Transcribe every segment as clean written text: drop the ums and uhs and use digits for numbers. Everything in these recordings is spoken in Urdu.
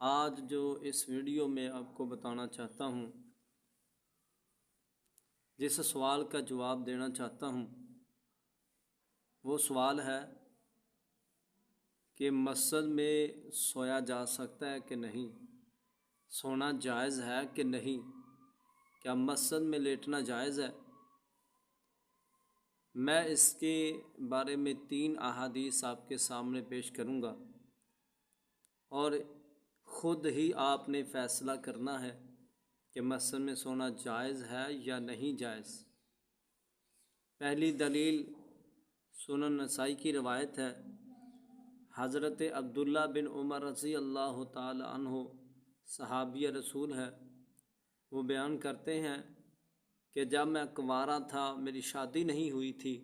آج جو اس ویڈیو میں آپ کو بتانا چاہتا ہوں، جس سوال کا جواب دینا چاہتا ہوں، وہ سوال ہے کہ مسجد میں سویا جا سکتا ہے کہ نہیں، سونا جائز ہے کہ نہیں، کیا مسجد میں لیٹنا جائز ہے؟ میں اس کے بارے میں 3 احادیث آپ کے سامنے پیش کروں گا اور خود ہی آپ نے فیصلہ کرنا ہے کہ مسجد میں سونا جائز ہے یا نہیں جائز۔ پہلی دلیل سنن نسائی کی روایت ہے، حضرت عبداللہ بن عمر رضی اللہ تعالی عنہ صحابی رسول ہے، وہ بیان کرتے ہیں کہ جب میں کنوارا تھا، میری شادی نہیں ہوئی تھی،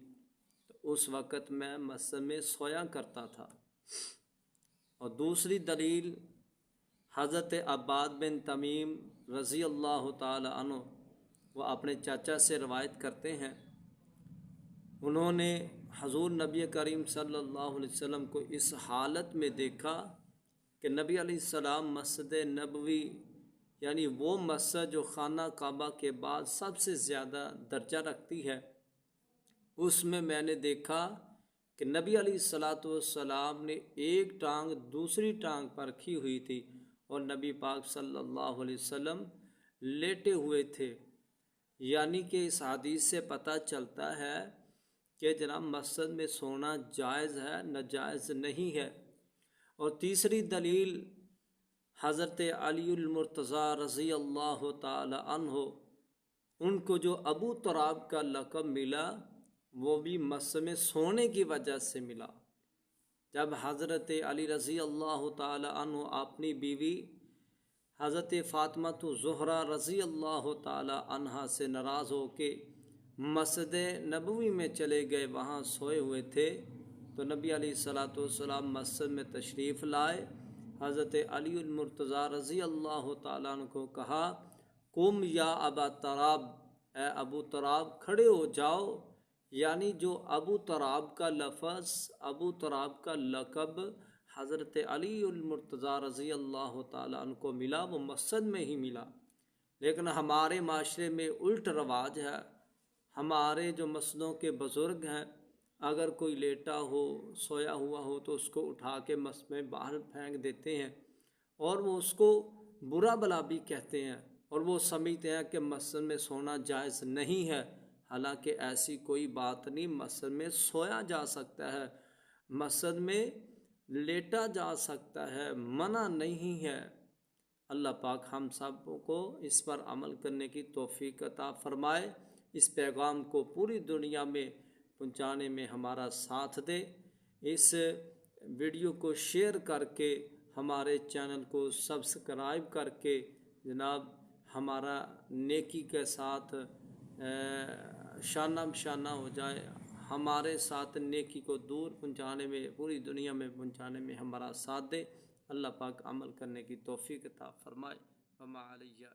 تو اس وقت میں مسجد میں سویا کرتا تھا۔ اور دوسری دلیل حضرت عباد بن تمیم رضی اللہ تعالی عنہ، وہ اپنے چاچا سے روایت کرتے ہیں، انہوں نے حضور نبی کریم صلی اللہ علیہ وسلم کو اس حالت میں دیکھا کہ نبی علیہ السلام مسجد نبوی، یعنی وہ مسجد جو خانہ کعبہ کے بعد سب سے زیادہ درجہ رکھتی ہے، اس میں نے دیکھا کہ نبی علیہ والسلام نے ایک ٹانگ دوسری ٹانگ پر رکھی ہوئی تھی اور نبی پاک صلی اللہ علیہ وسلم لیٹے ہوئے تھے۔ یعنی کہ اس حدیث سے پتہ چلتا ہے کہ جناب مسجد میں سونا جائز ہے، ناجائز نہیں ہے۔ اور تیسری دلیل حضرت علی المرتضیٰ رضی اللہ تعالی عنہ، ان کو جو ابو تراب کا لقب ملا، وہ بھی مسجد میں سونے کی وجہ سے ملا۔ جب حضرت علی رضی اللہ تعالی عنہ اپنی بیوی حضرت فاطمہ زہرا رضی اللہ تعالی عنہا سے ناراض ہو کے مسجد نبوی میں چلے گئے، وہاں سوئے ہوئے تھے، تو نبی علیہ السلام مسجد میں تشریف لائے۔ حضرت علی المرتضیٰ رضی اللہ تعالیٰ عنہ کو کہا، قم یا ابا تراب، اے ابو تراب کھڑے ہو جاؤ۔ یعنی جو ابو تراب کا لفظ، ابو تراب کا لقب حضرت علی المرتضیٰ رضی اللہ تعالیٰ عنہ کو ملا، وہ مسجد میں ہی ملا۔ لیکن ہمارے معاشرے میں الٹ رواج ہے، ہمارے جو مسجدوں کے بزرگ ہیں، اگر کوئی لیٹا ہو، سویا ہوا ہو، تو اس کو اٹھا کے مسجد میں باہر پھینک دیتے ہیں، اور وہ اس کو برا بلا بھی کہتے ہیں، اور وہ سمجھتے ہیں کہ مسجد میں سونا جائز نہیں ہے۔ حالانکہ ایسی کوئی بات نہیں، مسجد میں سویا جا سکتا ہے، مسجد میں لیٹا جا سکتا ہے، منع نہیں ہے۔ اللہ پاک ہم سب کو اس پر عمل کرنے کی توفیق عطا فرمائے، اس پیغام کو پوری دنیا میں پہنچانے میں ہمارا ساتھ دے۔ اس ویڈیو کو شیئر کر کے، ہمارے چینل کو سبسکرائب کر کے جناب ہمارا نیکی کے ساتھ شانہ بشانہ ہو جائے، ہمارے ساتھ نیکی کو دور پہنچانے میں، پوری دنیا میں پہنچانے میں ہمارا ساتھ دے۔ اللہ پاک عمل کرنے کی توفیق عطا فرمائے۔ وما علیہ